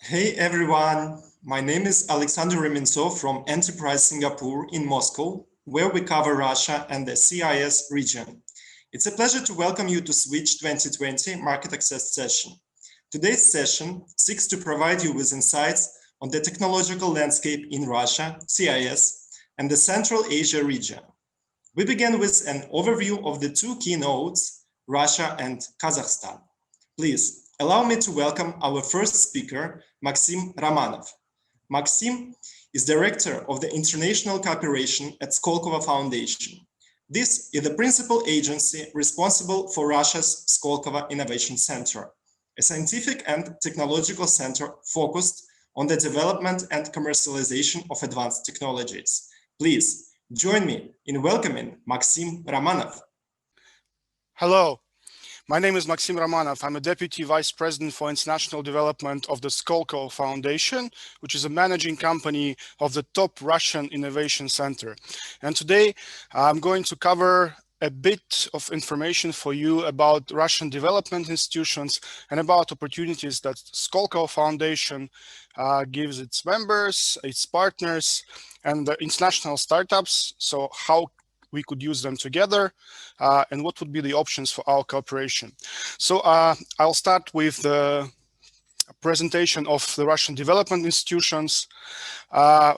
Hey everyone, my name is Alexander Remintsov from Enterprise Singapore in Moscow, where we cover Russia and the CIS region. It's a pleasure to welcome you to Switch 2020 Market Access session. Today's session seeks to provide you with insights on the technological landscape in Russia, CIS, and the Central Asia region. We begin with an overview of the two keynotes, Russia and Kazakhstan. Please allow me to welcome our first speaker, Maxim Romanov. Maxim is Director of the International Cooperation at Skolkovo Foundation. This is the principal agency responsible for Russia's Skolkovo Innovation Center, a scientific and technological center focused on the development and commercialization of advanced technologies. Please join me in welcoming Maxim Romanov. Hello. My name is Maxim Romanov. I'm a Deputy Vice President for International Development of the Skolkovo Foundation, which is a managing company of the top Russian Innovation Center. And today I'm going to cover a bit of information for you about Russian development institutions and about opportunities that Skolkovo Foundation gives its members, its partners, and the international startups. So how we could use them together, and what would be the options for our cooperation. So I'll start with the presentation of the Russian development institutions.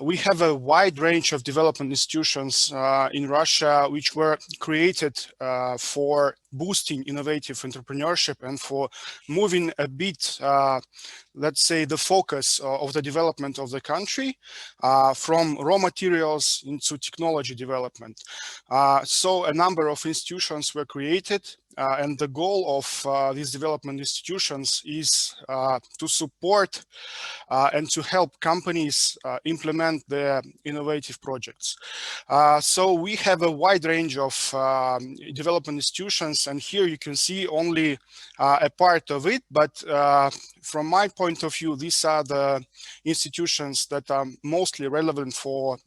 We have a wide range of development institutions in Russia, which were created for boosting innovative entrepreneurship and for moving a bit, let's say, the focus of the development of the country from raw materials into technology development. So a number of institutions were created, and the goal of these development institutions is to support and to help companies implement their innovative projects. So we have a wide range of development institutions, and here you can see only a part of it, but from my point of view, these are the institutions that are mostly relevant for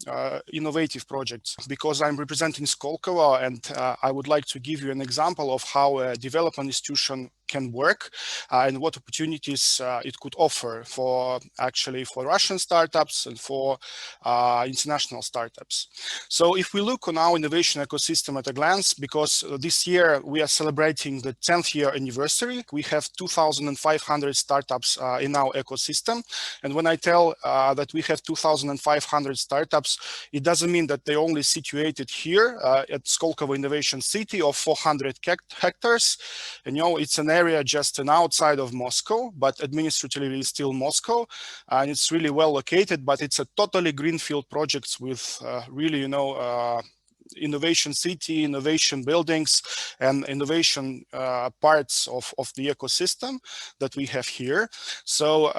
innovative projects. Because I'm representing Skolkovo, and I would like to give you an example of how a development institution can work and what opportunities it could offer for Russian startups and for international startups. So if we look on our innovation ecosystem at a glance, because this year we are celebrating the 10th year anniversary, we have 2,500 startups in our ecosystem. And when I tell that we have 2,500 startups, it doesn't mean that they're only situated here at Skolkovo Innovation City of 400 hectares. And it's an area just an outside of Moscow, but administratively it's still Moscow, and it's really well located, but it's a totally greenfield project with really, innovation city, innovation buildings, and innovation parts of the ecosystem that we have here. So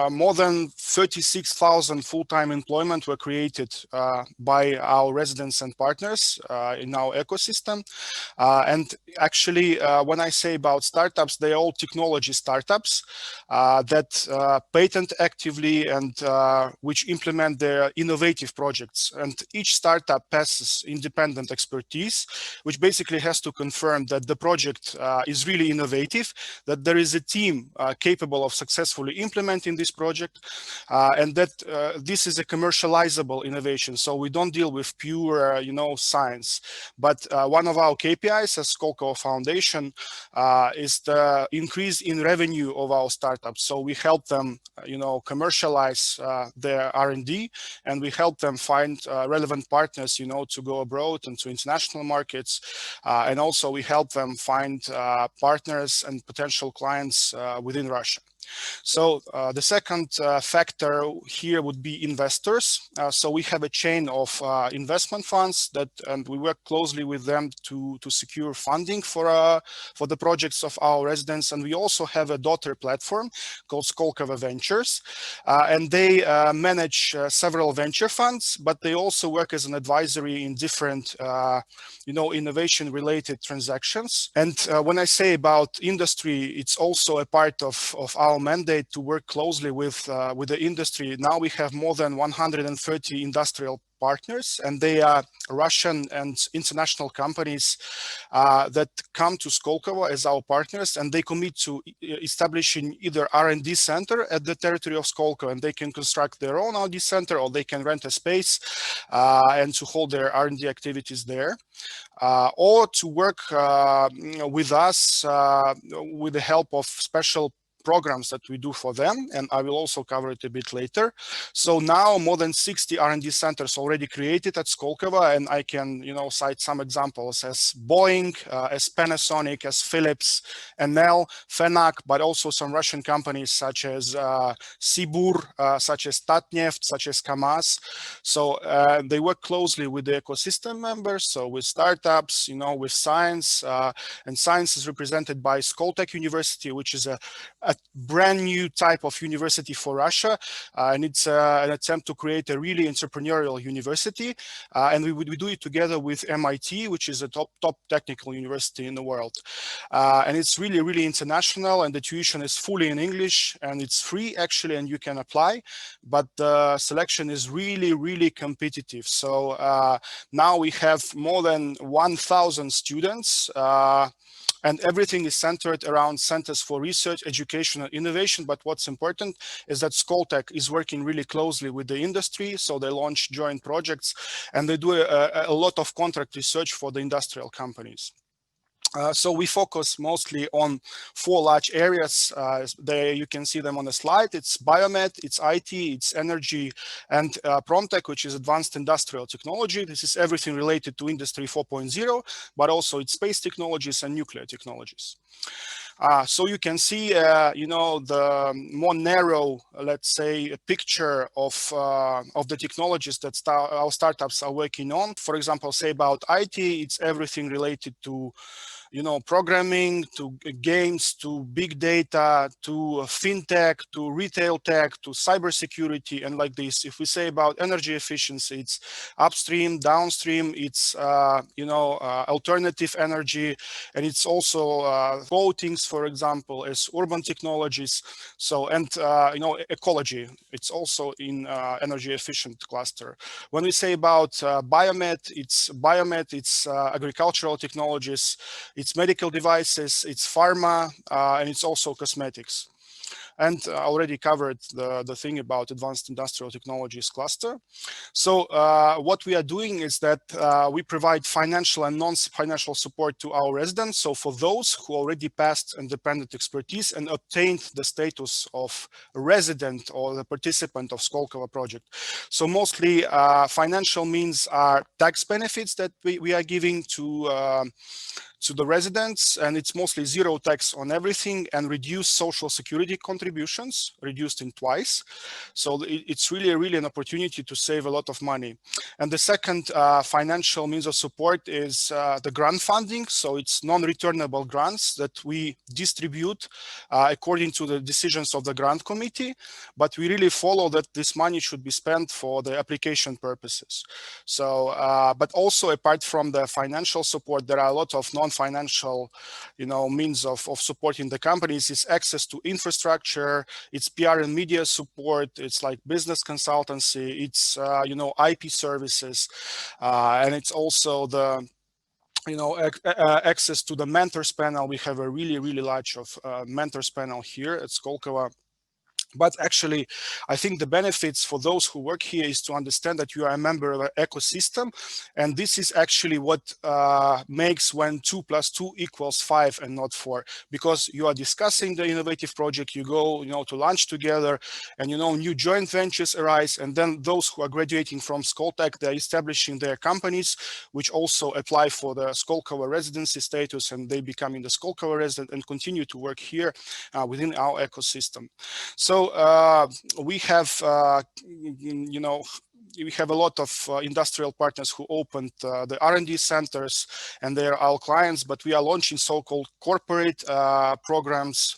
more than 36,000 full-time employment were created by our residents and partners in our ecosystem. And actually, when I say about startups, they're all technology startups that patent actively and which implement their innovative projects. And each startup passes independent expertise, which basically has to confirm that the project is really innovative, that there is a team capable of successfully implementing this project, and that this is a commercializable innovation. So we don't deal with pure, science. But one of our KPIs as Skolkovo Foundation is the increase in revenue of our startups. So we help them, commercialize their R&D, and we help them find relevant partners, to go abroad and to international markets. And also we help them find partners and potential clients within Russia. So the second factor here would be investors. So we have a chain of investment funds and we work closely with them to secure funding for the projects of our residents. And we also have a daughter platform called Skolkovo Ventures, and they manage several venture funds, but they also work as an advisory in different, innovation-related transactions. And when I say about industry, it's also a part of our our mandate to work closely with the industry. Now we have more than 130 industrial partners, and they are Russian and international companies that come to Skolkovo as our partners, and they commit to establishing either R&D center at the territory of Skolkovo, and they can construct their own R&D center, or they can rent a space and to hold their R&D activities there. Or to work with us with the help of special programs that we do for them, and I will also cover it a bit later. So now more than 60 R&D centers already created at Skolkovo, and I can, cite some examples as Boeing, as Panasonic, as Philips, Enel, Fenac, but also some Russian companies such as Sibur, such as Tatneft, such as Kamaz. So they work closely with the ecosystem members, so with startups, with science, and science is represented by Skoltech University, which is a brand new type of university for Russia, and it's an attempt to create a really entrepreneurial university, and we do it together with MIT, which is a top technical university in the world, and it's really international, and the tuition is fully in English, and it's free actually, and you can apply, but the selection is really competitive. So now we have more than 1,000 students, and everything is centered around centers for research, education, and innovation. But what's important is that Skoltech is working really closely with the industry. So they launch joint projects, and they do a lot of contract research for the industrial companies. So we focus mostly on 4 large areas. There you can see them on the slide. It's biomed, it's IT, it's energy, and Promtech, which is advanced industrial technology. This is everything related to Industry 4.0, but also it's space technologies and nuclear technologies. So you can see, the more narrow, let's say, picture of the technologies that our startups are working on. For example, say about IT, it's everything related to programming, to games, to big data, to fintech, to retail tech, to cybersecurity, and like this. If we say about energy efficiency, it's upstream, downstream, it's alternative energy, and it's also coatings, for example, as urban technologies. So, and ecology, it's also in energy efficient cluster. When we say about biomed, it's agricultural technologies, it's medical devices, it's pharma, and it's also cosmetics. And I already covered the thing about advanced industrial technologies cluster. So what we are doing is that we provide financial and non-financial support to our residents. So for those who already passed independent expertise and obtained the status of resident or the participant of Skolkovo project. So mostly financial means are tax benefits that we are giving to the residents, and it's mostly zero tax on everything and reduced social security contributions, reduced in twice. So it's really an opportunity to save a lot of money. And the second financial means of support is the grant funding. So it's non-returnable grants that we distribute according to the decisions of the grant committee, but we really follow that this money should be spent for the application purposes. So, but also apart from the financial support, there are a lot of non-financial, means of supporting the companies. It's access to infrastructure, it's PR and media support, it's like business consultancy, it's IP services, and it's also the access to the mentors panel. We have a really large mentors panel here at Skolkovo. But actually, I think the benefits for those who work here is to understand that you are a member of an ecosystem. And this is actually what makes when 2 + 2 = 5 and not 4, because you are discussing the innovative project, you go, to lunch together, and, new joint ventures arise. And then those who are graduating from Skoltech, they're establishing their companies, which also apply for the Skolkovo residency status, and they become in the Skolkovo resident and continue to work here within our ecosystem. So we have, we have a lot of industrial partners who opened the R&D centers, and they're our clients, but we are launching so-called corporate programs,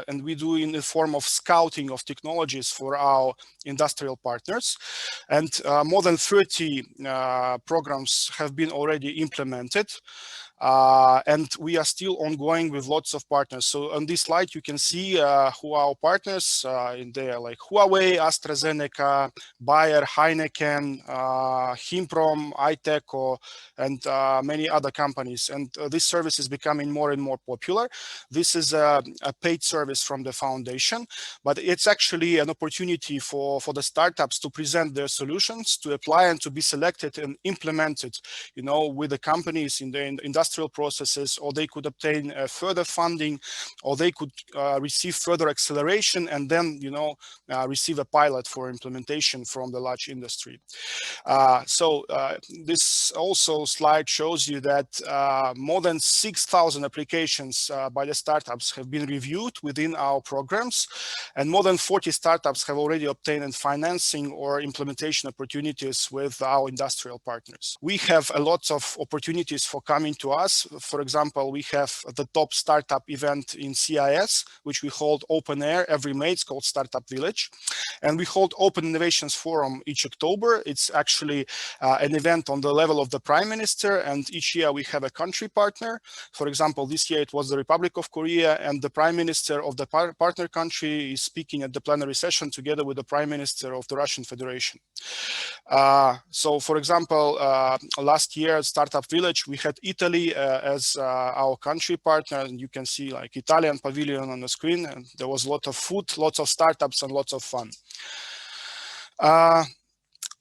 and we do in the form of scouting of technologies for our industrial partners. And more than 30 programs have been already implemented. And we are still ongoing with lots of partners. So on this slide, you can see who are our partners in there, like Huawei, AstraZeneca, Bayer, Heineken, Himprom, Iteco, and many other companies. And this service is becoming more and more popular. This is a paid service from the foundation, but it's actually an opportunity for the startups to present their solutions, to apply and to be selected and implemented, with the companies in the industrial processes, or they could obtain further funding, or they could receive further acceleration and then, receive a pilot for implementation from the large industry. So this also slide shows you that more than 6,000 applications by the startups have been reviewed within our programs, and more than 40 startups have already obtained financing or implementation opportunities with our industrial partners. We have a lot of opportunities for coming to us. For example, we have the top startup event in CIS, which we hold open air every May. It's called Startup Village. And we hold Open Innovations Forum each October. It's actually an event on the level of the Prime Minister, and each year we have a country partner. For example, this year it was the Republic of Korea, and the Prime Minister of the partner country is speaking at the plenary session together with the Prime Minister of the Russian Federation. So, for example, last year at Startup Village, we had Italy as our country partner, and you can see like Italian pavilion on the screen, and there was a lot of food, lots of startups, and lots of fun.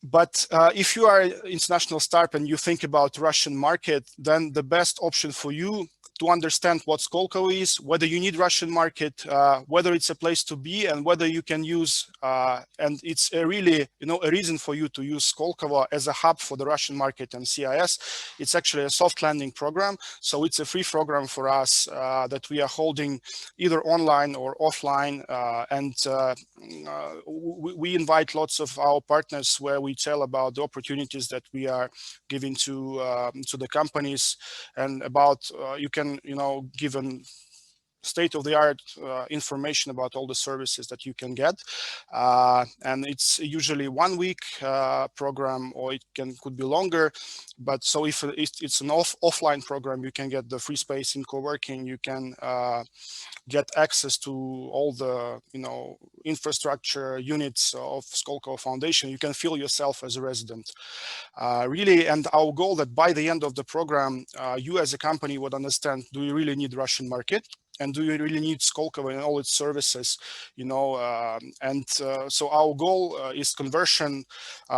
But if you are an international startup and you think about Russian market, then the best option for you to understand what Skolkovo is, whether you need Russian market, whether it's a place to be, and whether you can use, and it's a really, a reason for you to use Skolkovo as a hub for the Russian market and CIS. It's actually a soft landing program. So it's a free program for us that we are holding either online or offline. And we invite lots of our partners where we tell about the opportunities that we are giving to the companies, and about you can given state-of-the-art information about all the services that you can get, and it's usually 1 week program, or it could be longer. But so if it's an offline program, you can get the free space in co-working, you can get access to all the infrastructure units of Skolkovo Foundation. You can feel yourself as a resident, really. And our goal that by the end of the program, you as a company would understand, do you really need Russian market? And do you really need Skolkovo and all its services? So our goal is conversion.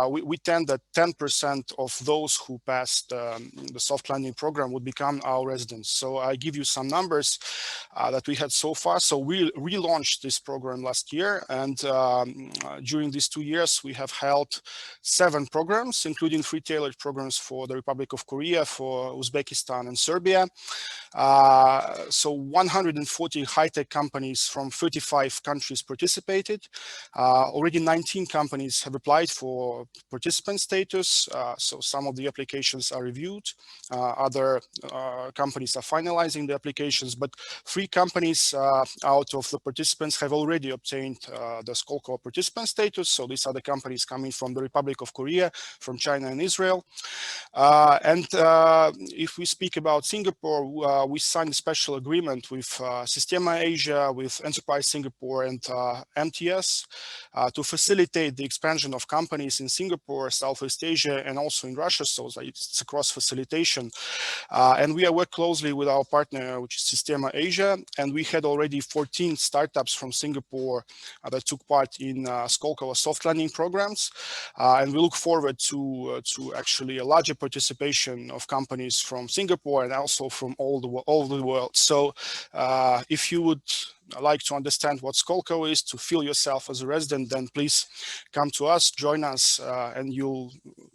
We tend that 10% of those who passed the soft landing program would become our residents. So I give you some numbers that we had so far. So we relaunched this program last year, and during these 2 years, we have held 7 programs, including free tailored programs for the Republic of Korea, for Uzbekistan, and Serbia. So 140 high-tech companies from 35 countries participated. Already 19 companies have applied for participant status. So some of the applications are reviewed. Other companies are finalizing the applications, but 3 companies out of the participants have already obtained the Skolkovo participant status. So these are the companies coming from the Republic of Korea, from China and Israel. And if we speak about Singapore, we signed a special agreement with Sistema Asia, with Enterprise Singapore, and MTS to facilitate the expansion of companies in Singapore, Southeast Asia, and also in Russia. So it's a cross facilitation. And we work closely with our partner, which is Sistema Asia. And we had already 14 startups from Singapore that took part in Skolkovo soft landing programs. And we look forward to actually a larger participation of companies from Singapore and also from all the world. So if you would like to understand what Skolkovo is, to feel yourself as a resident, then please come to us, join us, and you'll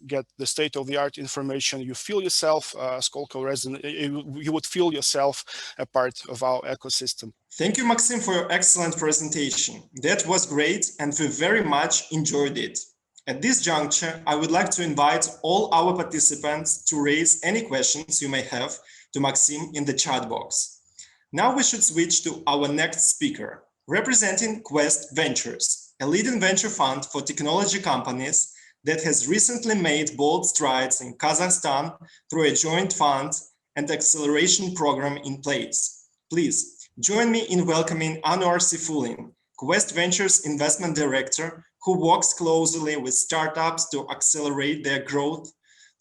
get the state-of-the-art information. You feel yourself a Skolkovo resident, you would feel yourself a part of our ecosystem. Thank you, Maxim, for your excellent presentation. That was great, and we very much enjoyed it. At this juncture, I would like to invite all our participants to raise any questions you may have to Maxim in the chat box. Now we should switch to our next speaker, representing Quest Ventures, a leading venture fund for technology companies that has recently made bold strides in Kazakhstan through a joint fund and acceleration program in place. Please join me in welcoming Anwar Sifulin, Quest Ventures Investment Director, who works closely with startups to accelerate their growth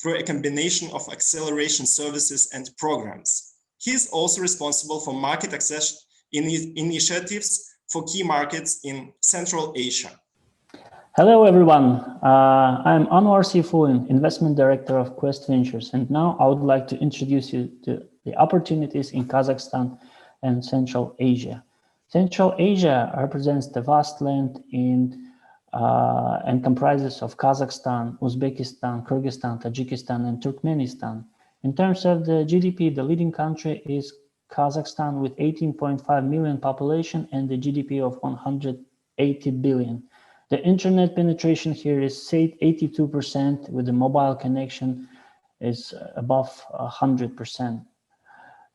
through a combination of acceleration services and programs. He is also responsible for market access initiatives for key markets in Central Asia. Hello, everyone. I'm Anwar Sifulin, Investment Director of Quest Ventures, and now I would like to introduce you to the opportunities in Kazakhstan and Central Asia. Central Asia represents the vast land and comprises of Kazakhstan, Uzbekistan, Kyrgyzstan, Tajikistan, and Turkmenistan. In terms of the GDP, the leading country is Kazakhstan with 18.5 million population and the GDP of 180 billion. The internet penetration here is 82%, with the mobile connection is above 100%.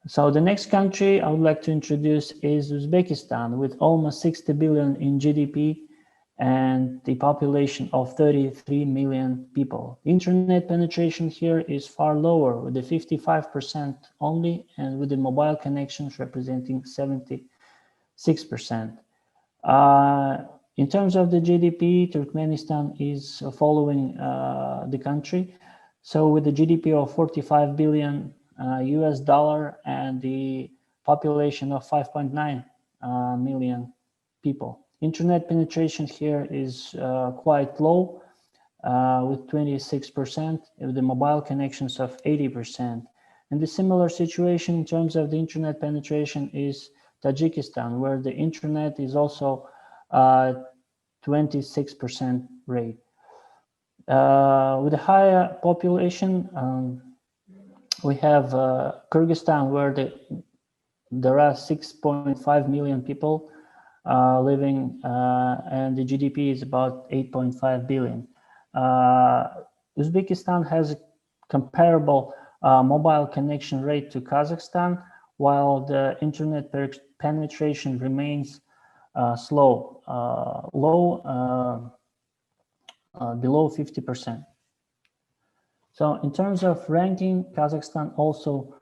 So the next country I would like to introduce is Uzbekistan, with almost 60 billion in GDP and the population of 33 million people. Internet penetration here is far lower, with the 55% only, and with the mobile connections representing 76%. In terms of the GDP, Turkmenistan is following the country. So with the GDP of 45 billion US dollar and the population of 5.9 million people. Internet penetration here is quite low, with 26%, with the mobile connections of 80%. And the similar situation in terms of the internet penetration is Tajikistan, where the internet is also 26% rate. With a higher population, we have Kyrgyzstan, where there are 6.5 million people living, and the GDP is about 8.5 billion. Uzbekistan has a comparable mobile connection rate to Kazakhstan, while the internet penetration remains slow, below 50%. So in terms of ranking, Kazakhstan also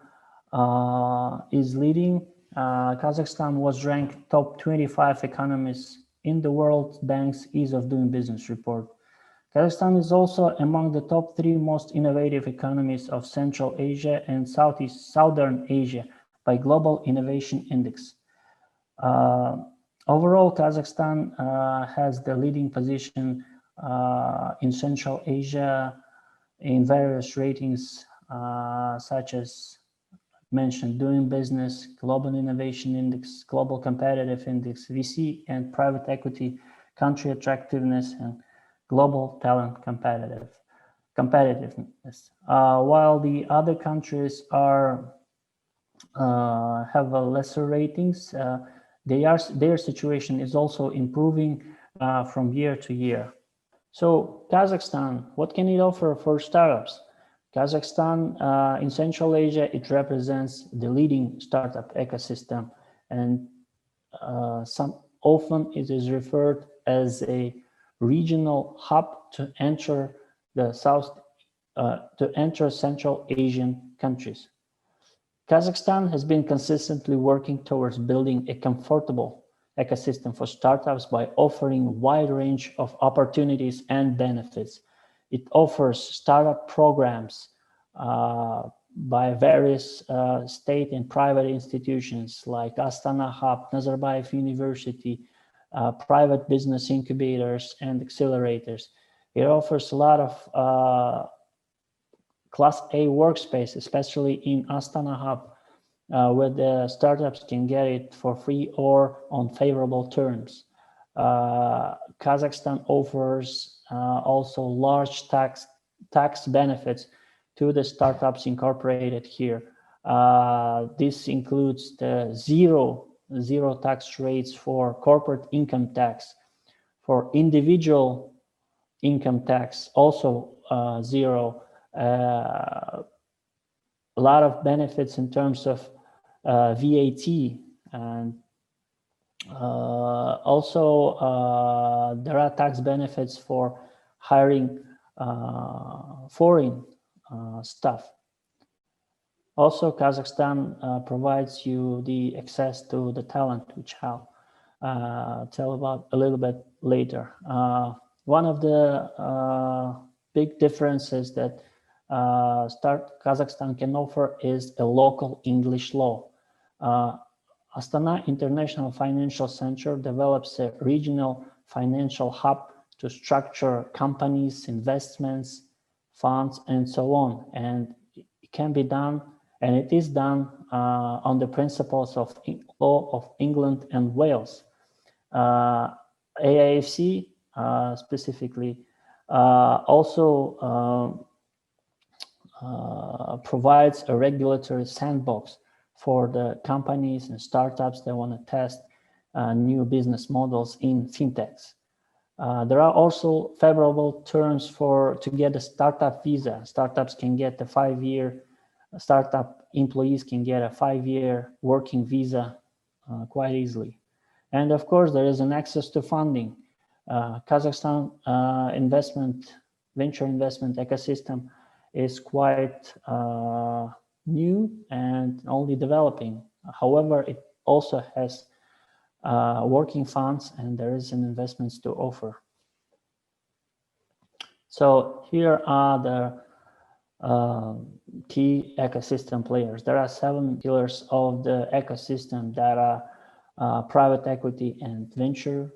is leading. Kazakhstan was ranked top 25 economies in the World Bank's Ease of Doing Business report. Kazakhstan is also among the top 3 most innovative economies of Central Asia and Southern Asia by Global Innovation Index. Overall, Kazakhstan has the leading position in Central Asia in various ratings, such as mentioned Doing Business, Global Innovation Index, Global Competitive Index, VC and Private Equity, Country Attractiveness, and Global Talent Competitiveness. While the other countries have lesser ratings, their situation is also improving from year to year. So Kazakhstan, what can it offer for startups? Kazakhstan in Central Asia, it represents the leading startup ecosystem, and often it is referred as a regional hub to enter the Central Asian countries. Kazakhstan has been consistently working towards building a comfortable ecosystem for startups by offering a wide range of opportunities and benefits. It offers startup programs by various state and private institutions like Astana Hub, Nazarbayev University, private business incubators and accelerators. It offers a lot of Class A workspace, especially in Astana Hub, where the startups can get it for free or on favorable terms. Kazakhstan offers also large tax benefits to the startups incorporated here. This includes the zero tax rates for corporate income tax, for individual income tax, also zero. A lot of benefits in terms of VAT, and also there are tax benefits for hiring foreign staff. Also, Kazakhstan provides you the access to the talent, which I'll tell about a little bit later. One of the big differences that Kazakhstan can offer is a local English law. Astana International Financial Center develops a regional financial hub to structure companies, investments, funds, and so on. And it can be done, and it is done on the principles of law of England and Wales. AIFC specifically also provides a regulatory sandbox for the companies and startups that want to test new business models in fintechs. There are also favorable terms to get a startup visa. Startups can get a 5-year, startup employees can get a 5-year working visa quite easily. And of course, there is an access to funding. Kazakhstan venture investment ecosystem is quite new and only developing. However, it also has working funds, and there is an investments to offer. So here are the key ecosystem players. There are 7 pillars of the ecosystem that are private equity and venture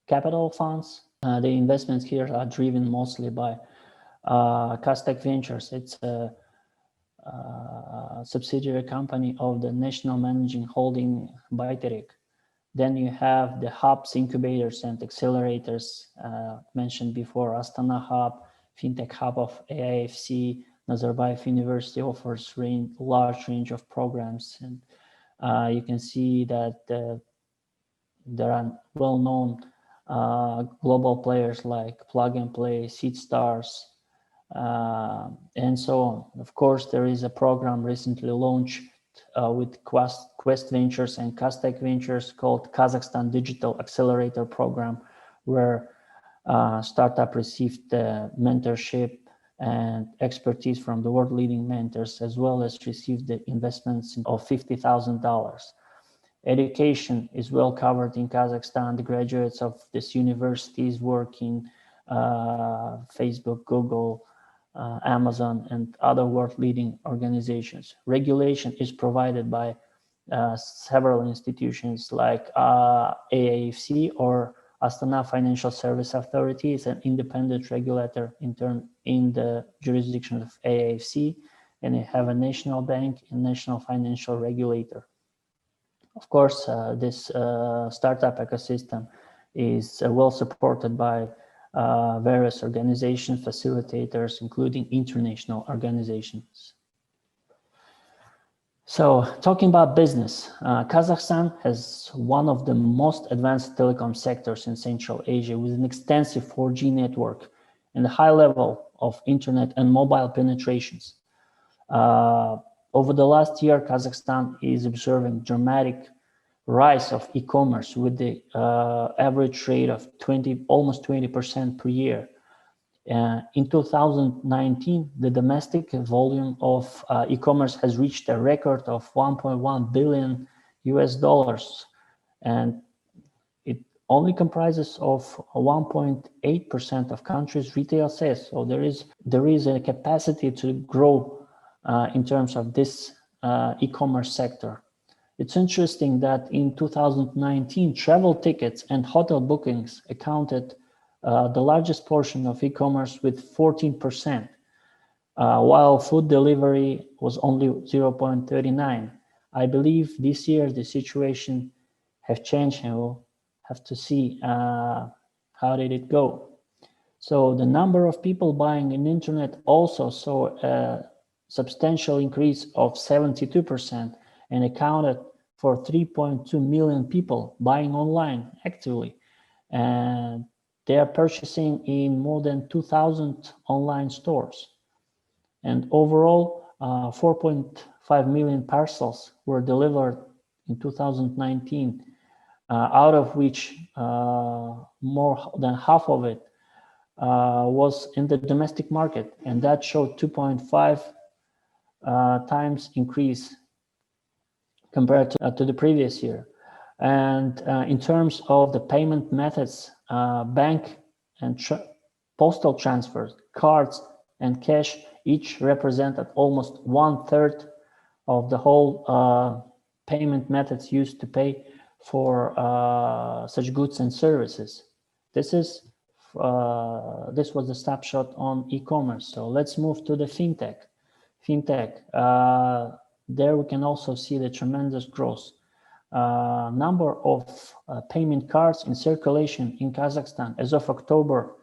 capital funds. The investments here are driven mostly by Kaztech Ventures. It's a subsidiary company of the National Managing Holding Baiterik. Then you have the hubs, incubators, and accelerators mentioned before. Astana Hub, FinTech Hub of AIFC, Nazarbayev University offers large range of programs, and you can see that there are well-known global players like Plug and Play, SeedStars, and so on. Of course, there is a program recently launched with Quest Ventures and Kaztech Ventures called Kazakhstan Digital Accelerator Program, where startup received mentorship and expertise from the world leading mentors, as well as received the investments of $50,000. Education is well covered in Kazakhstan. The graduates of this universities work in Facebook, Google, Amazon, and other world-leading organizations. Regulation is provided by several institutions like AIFC or Astana Financial Service Authority is an independent regulator in the jurisdiction of AIFC, and you have a national bank and national financial regulator. Of course, this startup ecosystem is well supported by various organizations, facilitators, including international organizations. So talking about business, Kazakhstan has one of the most advanced telecom sectors in Central Asia with an extensive 4G network and a high level of internet and mobile penetrations. Over the last year, Kazakhstan is observing dramatic rise of e-commerce with the average rate of almost 20% per year. In 2019, the domestic volume of e-commerce has reached a record of $1.1 billion US, and it only comprises of 1.8% of country's retail sales. So there is a capacity to grow in terms of this e-commerce sector. It's interesting that in 2019, travel tickets and hotel bookings accounted the largest portion of e-commerce with 14%, while food delivery was only 0.39. I believe this year the situation have changed, and we'll have to see how did it go. So the number of people buying on internet also saw a substantial increase of 72% and accounted for 3.2 million people buying online actively. And they are purchasing in more than 2,000 online stores. And overall, 4.5 million parcels were delivered in 2019, out of which more than half of it was in the domestic market. And that showed 2.5 times increase compared to the previous year. And in terms of the payment methods, bank and postal transfers, cards and cash each represented almost 1/3 of the whole payment methods used to pay for such goods and services. This was the snapshot on e-commerce. So let's move to the fintech. There we can also see the tremendous growth. Number of payment cards in circulation in Kazakhstan as of October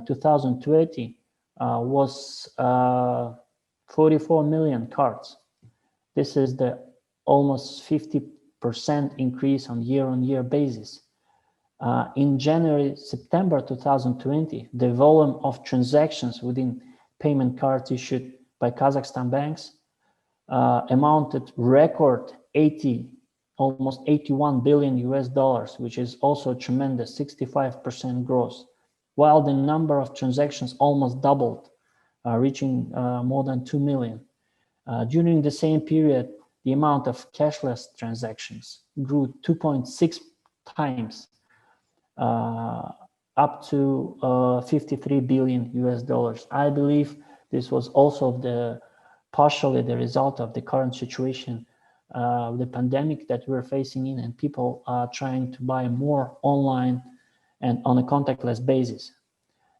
2020 was 44 million cards. This is the almost 50% increase on year-on-year basis. In January-September 2020, the volume of transactions within payment cards issued by Kazakhstan banks amounted record almost 81 billion US dollars, which is also a tremendous 65% growth, while the number of transactions almost doubled, reaching more than 2 million. During the same period, the amount of cashless transactions grew 2.6 times, up to 53 billion US dollars. I believe this was also partially the result of the current situation, the pandemic that we're facing in, and people are trying to buy more online and on a contactless basis.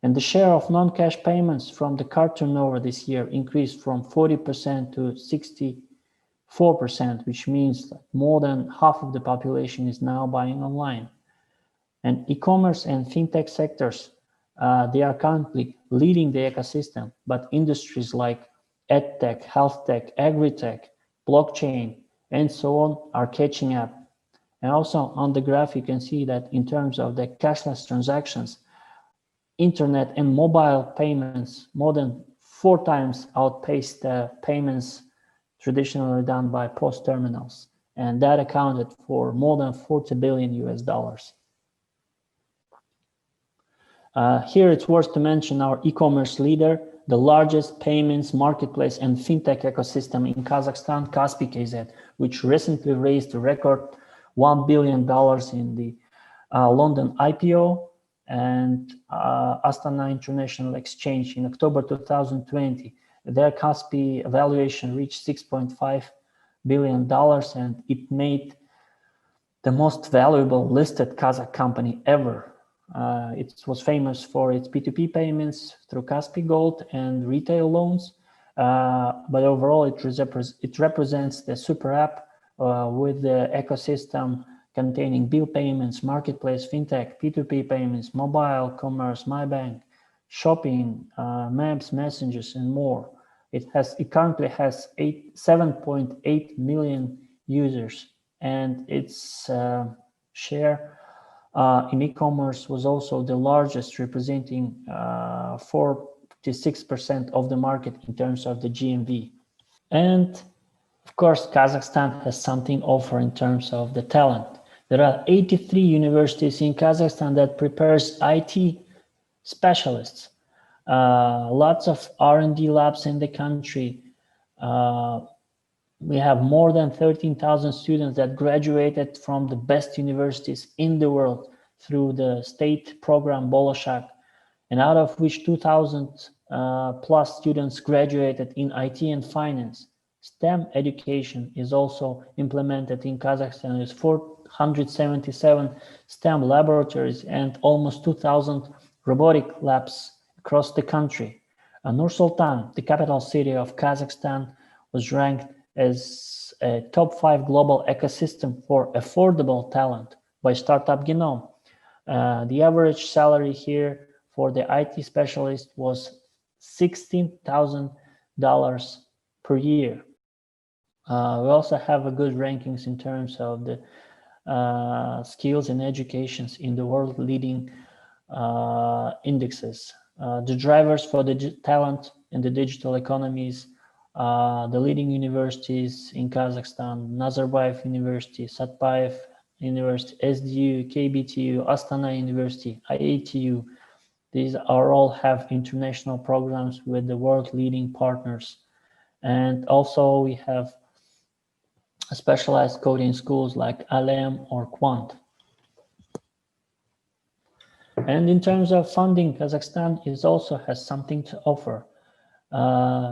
And the share of non-cash payments from the card turnover this year increased from 40% to 64%, which means that more than half of the population is now buying online. And e-commerce and fintech sectors, they are currently leading the ecosystem, but industries like edtech, health tech, agri-tech, blockchain, and so on are catching up. And also on the graph, you can see that in terms of the cashless transactions, internet and mobile payments more than 4 times outpaced the payments traditionally done by POS terminals. And that accounted for more than 40 billion US dollars. Here it's worth to mention our e-commerce leader, the largest payments marketplace and fintech ecosystem in Kazakhstan, Kaspi.kz, which recently raised a record $1 billion in the London IPO and Astana International Exchange in October 2020. Their Kaspi valuation reached $6.5 billion, and it made the most valuable listed Kazakh company ever. It was famous for its P2P payments through Kaspi Gold and retail loans, but overall it represents the super app with the ecosystem containing bill payments, marketplace, fintech, P2P payments, mobile commerce, MyBank, shopping, maps, messengers, and more. It currently has 7.8 million users, and its share in e-commerce was also the largest, representing 46% of the market in terms of the GMV. And of course, Kazakhstan has something to offer in terms of the talent. There are 83 universities in Kazakhstan that prepares IT specialists. Lots of R&D labs in the country. We have more than 13,000 students that graduated from the best universities in the world through the state program Bolashak, and out of which 2,000 plus students graduated in IT and finance. STEM education is also implemented in Kazakhstan. There's 477 STEM laboratories and almost 2,000 robotic labs across the country. Nur-Sultan, the capital city of Kazakhstan, was ranked as a top 5 global ecosystem for affordable talent by Startup Genome. The average salary here for the IT specialist was $16,000 per year. We also have a good rankings in terms of the skills and educations in the world leading indexes. The drivers for the talent in the digital economies, the leading universities in Kazakhstan, Nazarbayev University, Satpayev University, SDU, KBTU, Astana University, IATU. These are all have international programs with the world leading partners. And also we have specialized coding schools like ALEM or Quant. And in terms of funding, Kazakhstan also has something to offer.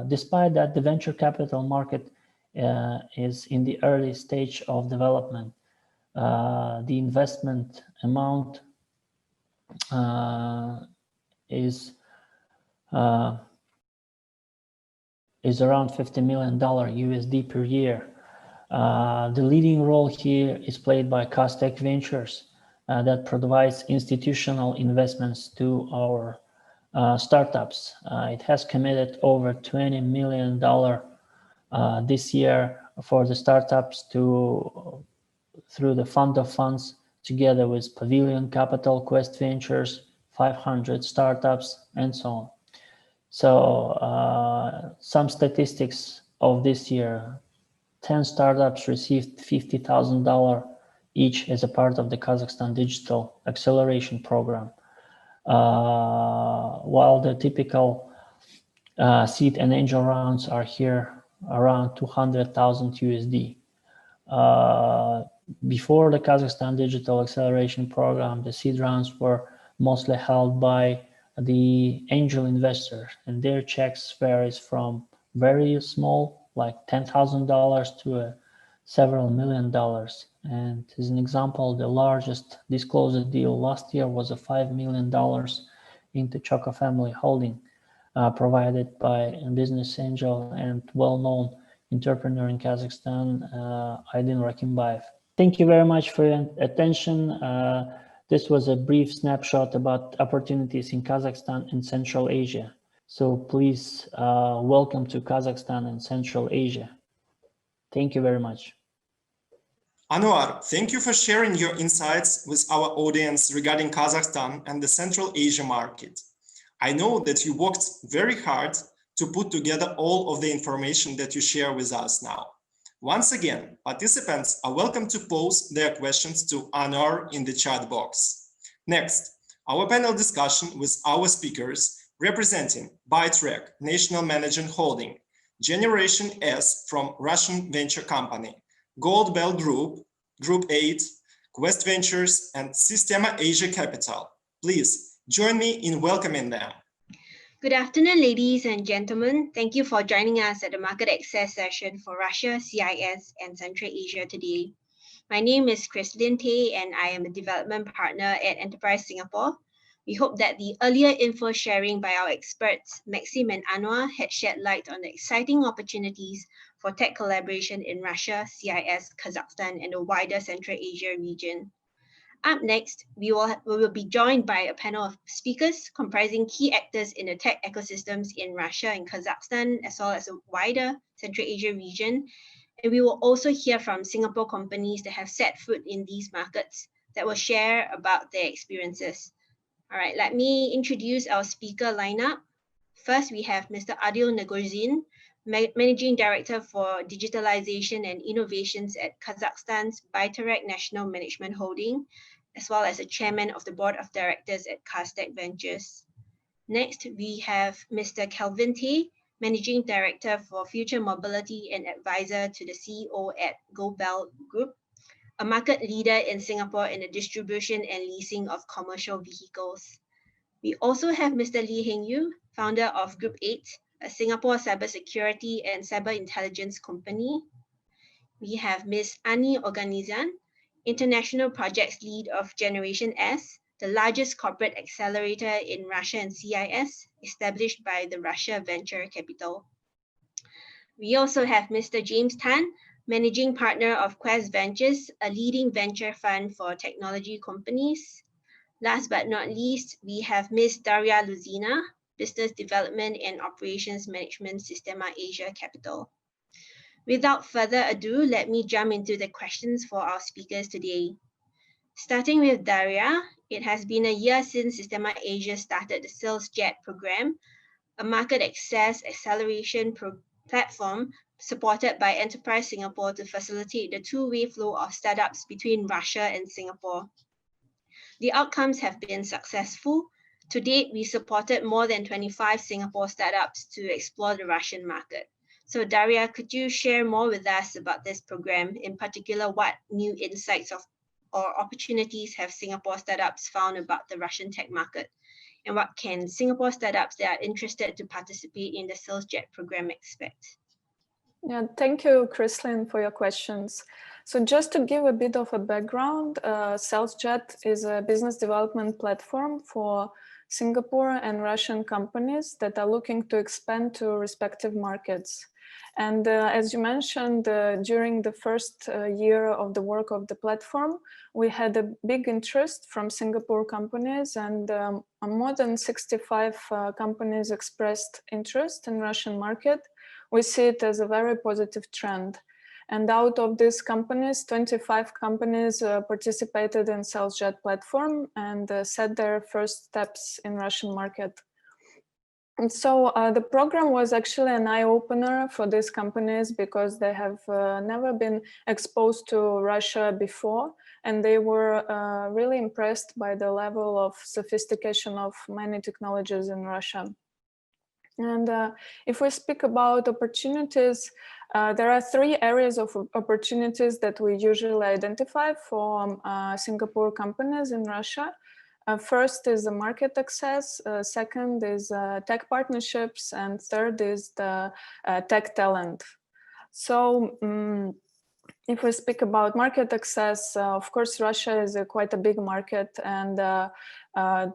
Despite that the venture capital market is in the early stage of development, the investment amount is around $50 million USD per year. The leading role here is played by Costech Ventures that provides institutional investments to our startups. It has committed over $20 million this year for the startups through the fund of funds, together with Pavilion Capital, Quest Ventures, 500 startups, and so on. So some statistics of this year: 10 startups received $50,000 each as a part of the Kazakhstan Digital Acceleration Program, while the typical seed and angel rounds are here around 200,000 USD. Before the Kazakhstan Digital Acceleration Program, the seed rounds were mostly held by the angel investors, and their checks varies from very small, like $10,000, to several $1 million. And as an example, the largest disclosed deal last year was a $5 million into Choco Family Holding, provided by a business angel and well-known entrepreneur in Kazakhstan, Aydin Rakimbayev. Thank you very much for your attention. This was a brief snapshot about opportunities in Kazakhstan and Central Asia. So please welcome to Kazakhstan and Central Asia. Thank you very much. Anwar, thank you for sharing your insights with our audience regarding Kazakhstan and the Central Asia market. I know that you worked very hard to put together all of the information that you share with us now. Once again, participants are welcome to pose their questions to Anwar in the chat box. Next, our panel discussion with our speakers representing ByteRec, National Management Holding, Generation S from Russian venture company, Gold Bell Group, Group 8, Quest Ventures, and Systema Asia Capital. Please join me in welcoming them. Good afternoon, ladies and gentlemen. Thank you for joining us at the market access session for Russia, CIS, and Central Asia today. My name is Christine Tay, and I am a development partner at Enterprise Singapore. We hope that the earlier info sharing by our experts, Maxim and Anwar, had shed light on the exciting opportunities for tech collaboration in Russia, CIS, Kazakhstan, and the wider Central Asia region. Up next, we will be joined by a panel of speakers comprising key actors in the tech ecosystems in Russia and Kazakhstan, as well as a wider Central Asia region. And we will also hear from Singapore companies that have set foot in these markets that will share about their experiences. All right, let me introduce our speaker lineup. First, we have Mr. Adil Nagorzin, Managing Director for Digitalization and Innovations at Kazakhstan's ByteRec National Management Holding, as well as a Chairman of the Board of Directors at Costech Ventures. Next, we have Mr. Kelvin Tay, Managing Director for Future Mobility and Advisor to the CEO at Gold Bell Group, a market leader in Singapore in the distribution and leasing of commercial vehicles. We also have Mr. Lee Heng Yu, founder of Group 8, a Singapore cybersecurity and cyber intelligence company. We have Ms. Ani Organizan, International Projects Lead of Generation S, the largest corporate accelerator in Russia and CIS, established by the Russia Venture Capital. We also have Mr. James Tan, Managing Partner of Quest Ventures, a leading venture fund for technology companies. Last but not least, we have Ms. Daria Luzina, Business Development and Operations Management, Systema Asia Capital. Without further ado, let me jump into the questions for our speakers today. Starting with Daria, it has been a year since Systema Asia started the Sales Jet program, a market access acceleration platform supported by Enterprise Singapore to facilitate the two-way flow of startups between Russia and Singapore. The outcomes have been successful. To date, we supported more than 25 Singapore startups to explore the Russian market. So Daria, could you share more with us about this program? In particular, what new insights or opportunities have Singapore startups found about the Russian tech market? And what can Singapore startups that are interested to participate in the SLINGSHOT program expect? Yeah, thank you, Chrislyn, for your questions. So just to give a bit of a background, SLINGSHOT is a business development platform for Singapore and Russian companies that are looking to expand to respective markets. And as you mentioned, during the first year of the work of the platform, we had a big interest from Singapore companies, and more than 65 companies expressed interest in Russian market. We see it as a very positive trend. And out of these companies, 25 companies participated in SLINGSHOT platform and set their first steps in Russian market. And so the program was actually an eye-opener for these companies because they have never been exposed to Russia before, and they were really impressed by the level of sophistication of many technologies in Russia. And if we speak about opportunities, there are three areas of opportunities that we usually identify for Singapore companies in Russia. First is the market access, second is tech partnerships, and third is the tech talent. So if we speak about market access, of course, Russia is quite a big market, and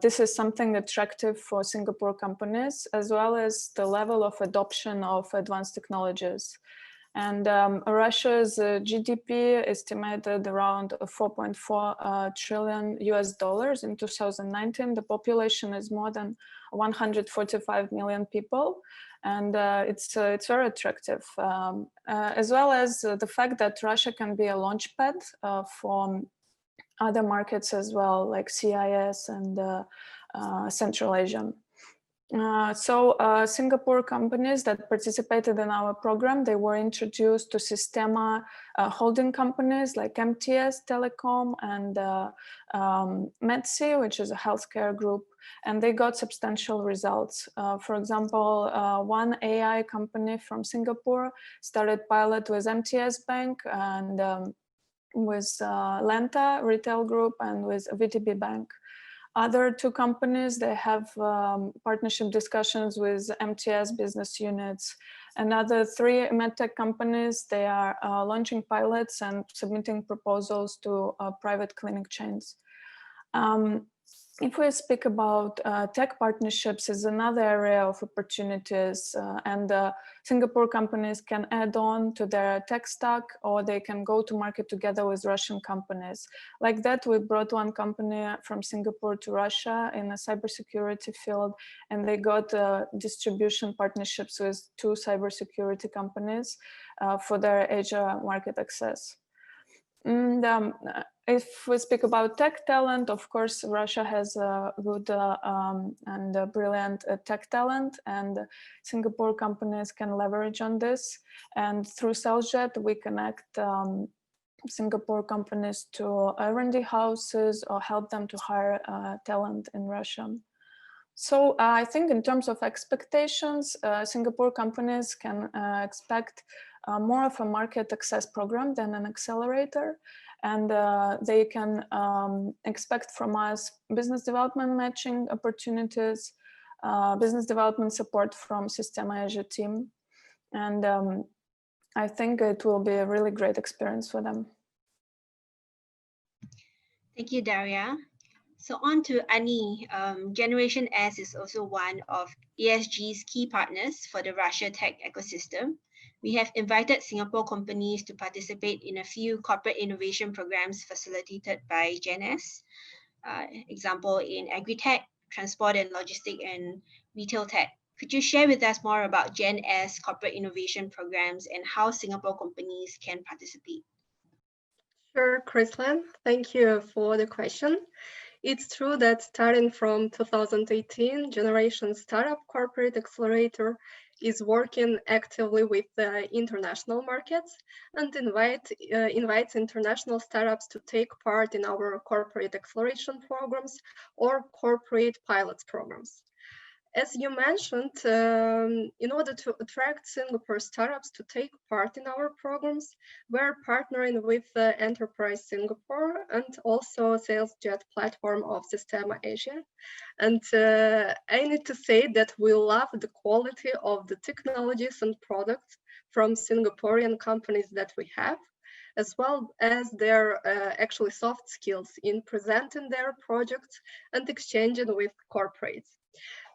this is something attractive for Singapore companies, as well as the level of adoption of advanced technologies. And Russia's GDP estimated around 4.4 trillion US dollars in 2019. The population is more than 145 million people, and it's very attractive, as well as the fact that Russia can be a launchpad for other markets as well, like CIS and Central Asia. So Singapore companies that participated in our program, they were introduced to Sistema holding companies like MTS Telecom and Medsi, which is a healthcare group, and they got substantial results. For example, one AI company from Singapore started pilot with MTS Bank and with Lenta Retail Group and with VTB Bank. Other two companies, they have partnership discussions with MTS business units. Another three medtech companies, they are launching pilots and submitting proposals to private clinic chains. If we speak about tech partnerships is another area of opportunities, and Singapore companies can add on to their tech stack, or they can go to market together with Russian companies. Like that, we brought one company from Singapore to Russia in a cybersecurity field, and they got distribution partnerships with two cybersecurity companies for their Asia market access. And if we speak about tech talent, of course, Russia has a good and brilliant tech talent, and Singapore companies can leverage on this. And through SLINGSHOT, we connect Singapore companies to R&D houses or help them to hire talent in Russia. So I think in terms of expectations, Singapore companies can expect more of a market access program than an accelerator. And they can expect from us business development matching opportunities, business development support from Sistema Asia team. And I think it will be a really great experience for them. Thank you, Daria. So on to Ani. Generation S is also one of ESG's key partners for the Russia tech ecosystem. We have invited Singapore companies to participate in a few corporate innovation programs facilitated by Gen S. Example in agri-tech, transport and logistic, and retail tech. Could you share with us more about Gen S corporate innovation programs and how Singapore companies can participate? Sure, Chrislyn, thank you for the question. It's true that starting from 2018, Generation Startup Corporate Accelerator is working actively with the international markets and invites international startups to take part in our corporate acceleration programs or corporate pilots programs. As you mentioned, in order to attract Singapore startups to take part in our programs, we're partnering with Enterprise Singapore and also SalesJet platform of Systema Asia. And I need to say that we love the quality of the technologies and products from Singaporean companies that we have, as well as their actually soft skills in presenting their projects and exchanging with corporates.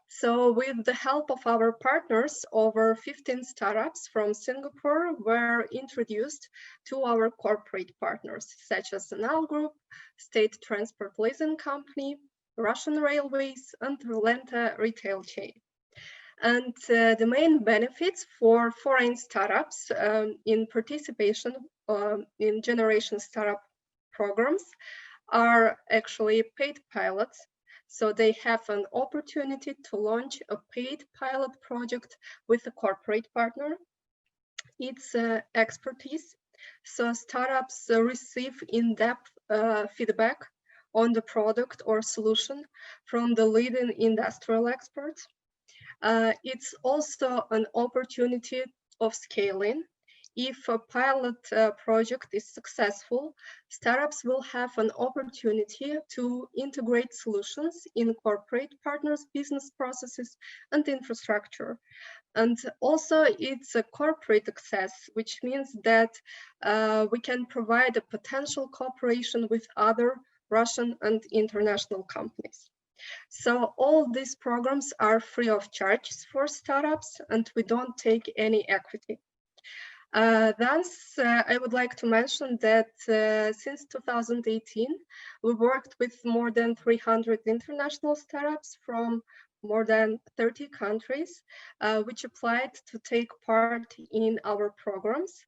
So with the help of our partners, over 15 startups from Singapore were introduced to our corporate partners, such as Sanal Group, State Transport Leasing Company, Russian Railways, and Lenta retail chain. And the main benefits for foreign startups in participation in generation startup programs are actually paid pilots. So they have an opportunity to launch a paid pilot project with a corporate partner. It's expertise. So startups receive in-depth feedback on the product or solution from the leading industrial experts. It's also an opportunity of scaling. If a pilot project is successful, startups will have an opportunity to integrate solutions, incorporate partners' business processes and infrastructure. And also it's a corporate access, which means that we can provide a potential cooperation with other Russian and international companies. So all these programs are free of charge for startups and we don't take any equity. Thus, I would like to mention that since 2018, we worked with more than 300 international startups from more than 30 countries, which applied to take part in our programs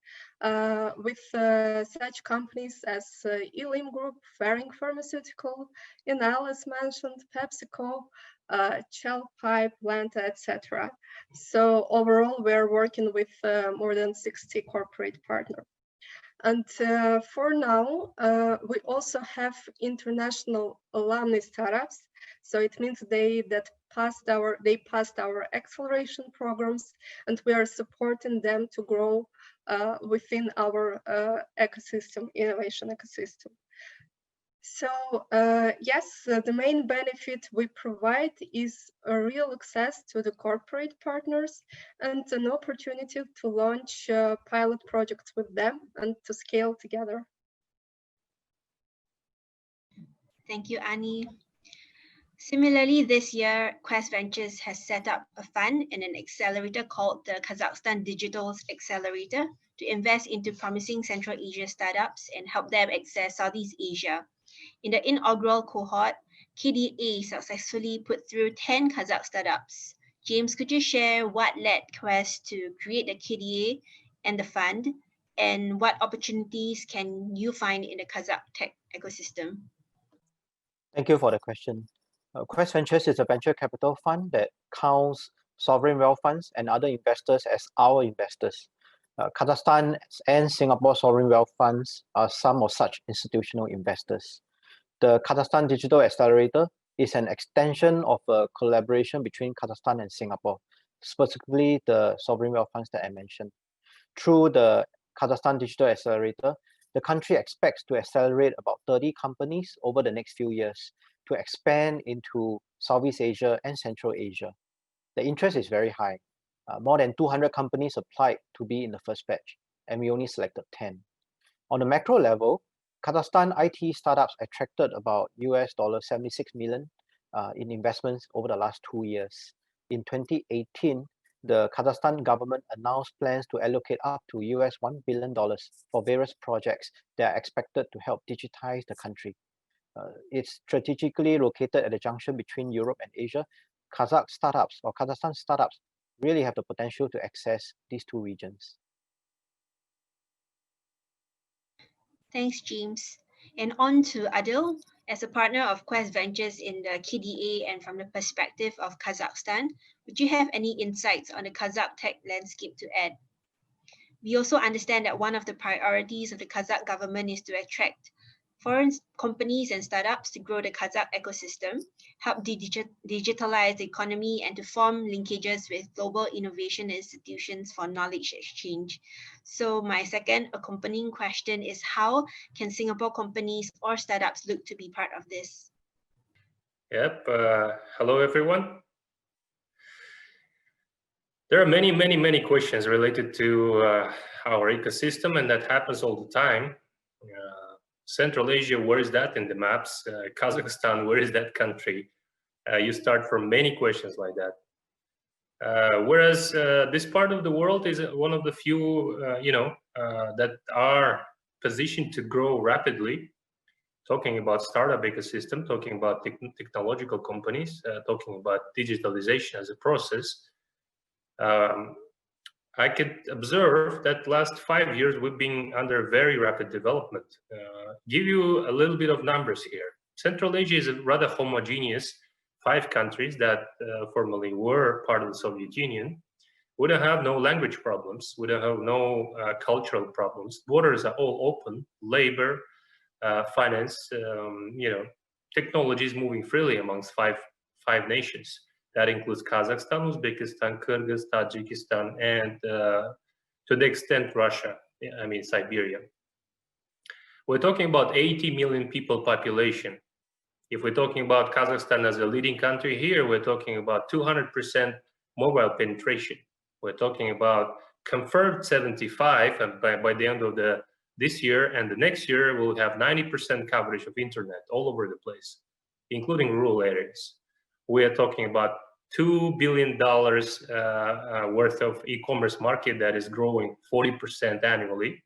with such companies as Elim Group, Ferring Pharmaceutical, Enel as mentioned, PepsiCo, Shell Pipe, Lanta, etc. So overall, we're working with more than 60 corporate partners. And for now, we also have international alumni startups. So it means they passed our acceleration programs, and we are supporting them to grow within our ecosystem, innovation ecosystem. So yes, the main benefit we provide is a real access to the corporate partners and an opportunity to launch pilot projects with them and to scale together. Thank you, Ani. Similarly, this year, Quest Ventures has set up a fund and an accelerator called the Kazakhstan Digital Accelerator to invest into promising Central Asia startups and help them access Southeast Asia. In the inaugural cohort, KDA successfully put through 10 Kazakh startups. James, could you share what led Quest to create the KDA and the fund, and what opportunities can you find in the Kazakh tech ecosystem? Thank you for the question. Quest Ventures is a venture capital fund that counts sovereign wealth funds and other investors as our investors. Kazakhstan and Singapore sovereign wealth funds are some of such institutional investors. The Kazakhstan Digital Accelerator is an extension of a collaboration between Kazakhstan and Singapore, specifically the sovereign wealth funds that I mentioned. Through the Kazakhstan Digital Accelerator, the country expects to accelerate about 30 companies over the next few years to expand into Southeast Asia and Central Asia. The interest is very high. More than 200 companies applied to be in the first batch, and we only selected 10. On the macro level, Kazakhstan IT startups attracted about US $76 million in investments over the last 2 years. In 2018, the Kazakhstan government announced plans to allocate up to US $1 billion for various projects that are expected to help digitize the country. It's strategically located at the junction between Europe and Asia. Kazakh startups or Kazakhstan startups really have the potential to access these two regions. Thanks, James. And on to Adil. As a partner of Quest Ventures in the KDA and from the perspective of Kazakhstan, would you have any insights on the Kazakh tech landscape to add? We also understand that one of the priorities of the Kazakh government is to attract foreign companies and startups to grow the Kazakh ecosystem, help digitalize the economy, and to form linkages with global innovation institutions for knowledge exchange. So my second accompanying question is, how can Singapore companies or startups look to be part of this? Yep. Hello, everyone. There are many questions related to our ecosystem, and that happens all the time. Central Asia, where is that in the maps? Kazakhstan, where is that country? You start from many questions like that. Whereas this part of the world is one of the few, that are positioned to grow rapidly. Talking about startup ecosystem, talking about technological companies, talking about digitalization as a process. I could observe that last 5 years we've been under very rapid development. Give you a little bit of numbers here. Central Asia is a rather homogeneous 5 countries that formerly were part of the Soviet Union. We don't have no language problems. We don't have no cultural problems. Borders are all open. Labor, finance, technology is moving freely amongst five nations. That includes Kazakhstan, Uzbekistan, Kyrgyz, Tajikistan, and to the extent Russia, Siberia. We're talking about 80 million people population. If we're talking about Kazakhstan as a leading country here, we're talking about 200% mobile penetration. We're talking about confirmed 75, and by the end of this year and the next year, we'll have 90% coverage of internet all over the place, including rural areas. We are talking about $2 billion worth of e-commerce market that is growing 40% annually.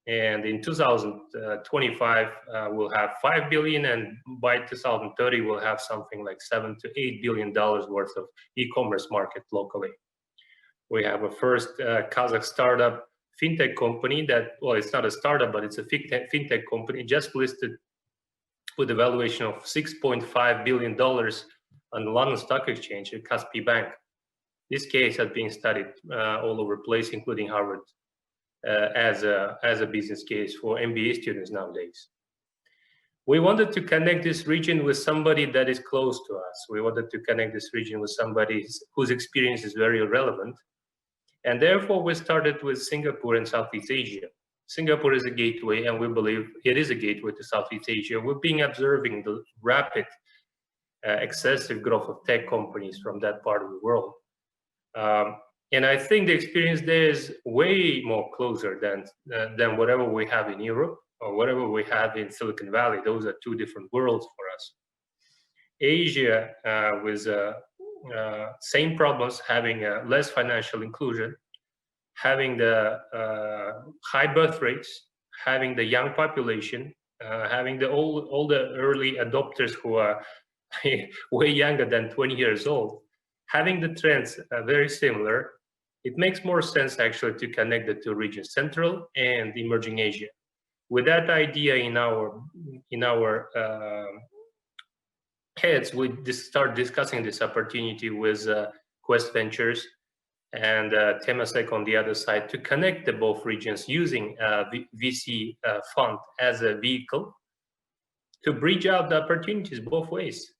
And in 2025, we'll have 5 billion, and by 2030, we'll have something like $7 to $8 billion worth of e-commerce market locally. We have a first Kazakh startup fintech company that, well, it's not a startup, but it's a fintech company just listed with a valuation of $6.5 billion on the London Stock Exchange at Kaspi Bank. This case has been studied all over the place, including Harvard, as a business case for MBA students nowadays. We wanted to connect this region with somebody that is close to us. We wanted to connect this region with somebody whose experience is very relevant. And therefore, we started with Singapore and Southeast Asia. Singapore is a gateway, and we believe it is a gateway to Southeast Asia. We've been observing the rapid, excessive growth of tech companies from that part of the world. And I think the experience there is way more closer than whatever we have in Europe or whatever we have in Silicon Valley. Those are two different worlds for us. Asia with same problems, having less financial inclusion, having the high birth rates, having the young population, having all the early adopters who are way younger than 20 years old, having the trends very similar. It makes more sense actually to connect the two regions, Central and Emerging Asia. With that idea in our heads, we start discussing this opportunity with Quest Ventures and Temasek on the other side to connect the both regions using VC fund as a vehicle to bridge out the opportunities both ways.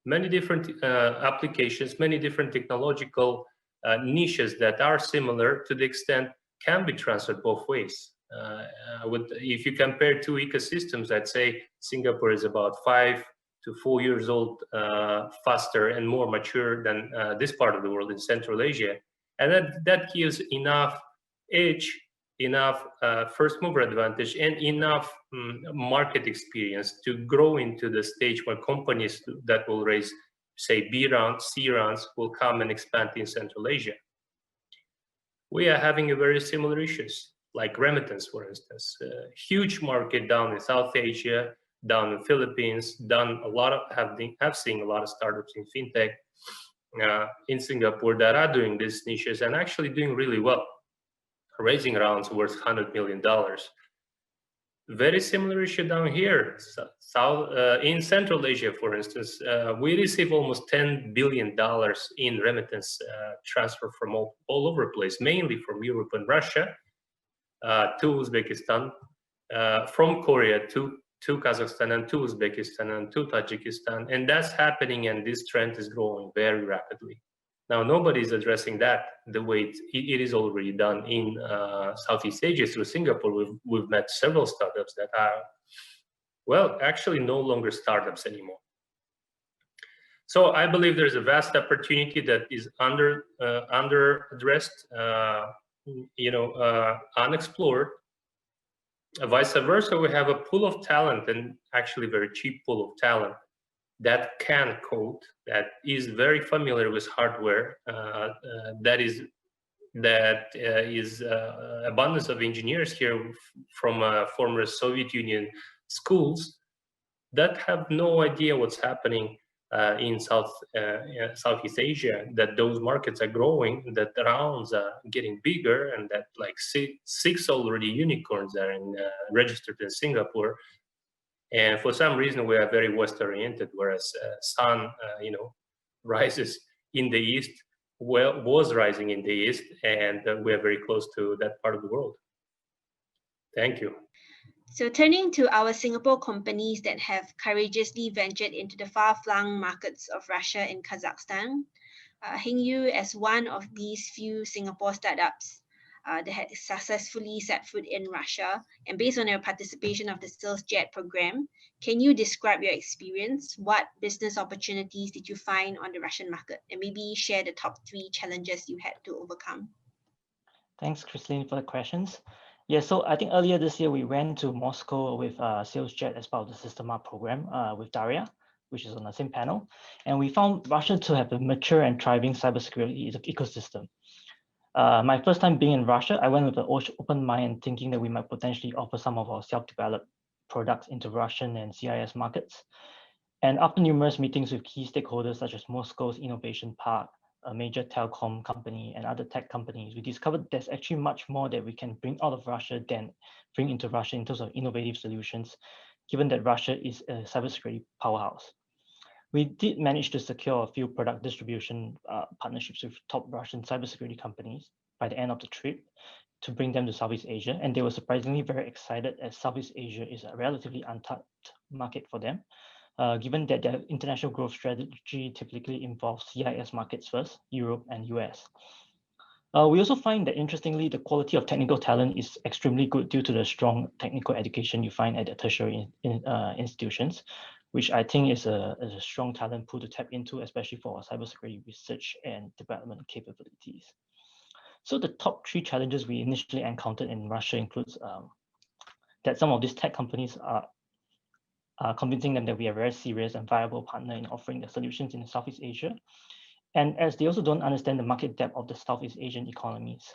Many different applications, many different technological niches that are similar to the extent can be transferred both ways. If you compare two ecosystems, I'd say Singapore is about 5 to 4 years old, faster and more mature than this part of the world in Central Asia. And that gives enough edge, enough first mover advantage, and enough market experience to grow into the stage where companies that will raise, say, B rounds, C rounds, will come and expand in Central Asia. We are having a very similar issues, like remittance, for instance. Huge market down in South Asia, down in Philippines, have seen a lot of startups in fintech in Singapore that are doing these niches and actually doing really well, raising rounds worth $100 million. Very similar issue down here. In Central Asia, for instance, we receive almost $10 billion in remittance transfer from all over the place, mainly from Europe and Russia to Uzbekistan, from Korea to to Kazakhstan and to Uzbekistan and to Tajikistan. And that's happening, and this trend is growing very rapidly. Now, nobody's addressing that the way it is already done in Southeast Asia through Singapore. We've met several startups that are, well, actually no longer startups anymore. So I believe there's a vast opportunity that is under addressed, unexplored. Vice versa, we have a pool of talent, and actually very cheap pool of talent, that can code, that is very familiar with hardware, that is abundance of engineers here from former Soviet Union schools that have no idea what's happening in Southeast Asia, that those markets are growing, that the rounds are getting bigger, and that like six already unicorns are registered in Singapore. And for some reason, we are very West-oriented, whereas sun, rises in the East, was rising in the East, and we are very close to that part of the world. Thank you. So turning to our Singapore companies that have courageously ventured into the far-flung markets of Russia and Kazakhstan, Hengyu, as one of these few Singapore startups that had successfully set foot in Russia, and based on your participation of the SLINGSHOT program, can you describe your experience? What business opportunities did you find on the Russian market? And maybe share the top 3 challenges you had to overcome. Thanks, Christine, for the questions. Yeah, so I think earlier this year, we went to Moscow with SLINGSHOT as part of the Systema program with Daria, which is on the same panel. And we found Russia to have a mature and thriving cybersecurity ecosystem. My first time being in Russia, I went with an open mind, thinking that we might potentially offer some of our self-developed products into Russian and CIS markets. And after numerous meetings with key stakeholders such as Moscow's Innovation Park, a major telecom company, and other tech companies, we discovered there's actually much more that we can bring out of Russia than bring into Russia in terms of innovative solutions, given that Russia is a cybersecurity powerhouse. We did manage to secure a few product distribution partnerships with top Russian cybersecurity companies by the end of the trip to bring them to Southeast Asia. And they were surprisingly very excited, as Southeast Asia is a relatively untapped market for them, given that their international growth strategy typically involves CIS markets first, Europe and US. We also find that, interestingly, the quality of technical talent is extremely good due to the strong technical education you find at the tertiary institutions, which I think is a strong talent pool to tap into, especially for our cybersecurity research and development capabilities. So the top 3 challenges we initially encountered in Russia includes that some of these tech companies are convincing them that we are a very serious and viable partner in offering the solutions in Southeast Asia. And as they also don't understand the market depth of the Southeast Asian economies.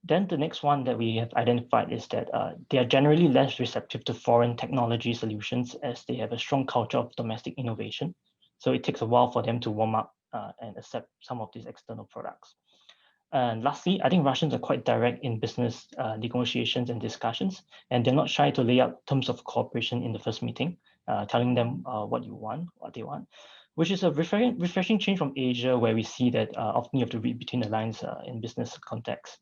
Then the next one that we have identified is that they are generally less receptive to foreign technology solutions, as they have a strong culture of domestic innovation. So it takes a while for them to warm up and accept some of these external products. And lastly, I think Russians are quite direct in business negotiations and discussions, and they're not shy to lay out terms of cooperation in the first meeting, telling them what they want, which is a refreshing change from Asia, where we see that often you have to read between the lines in business context.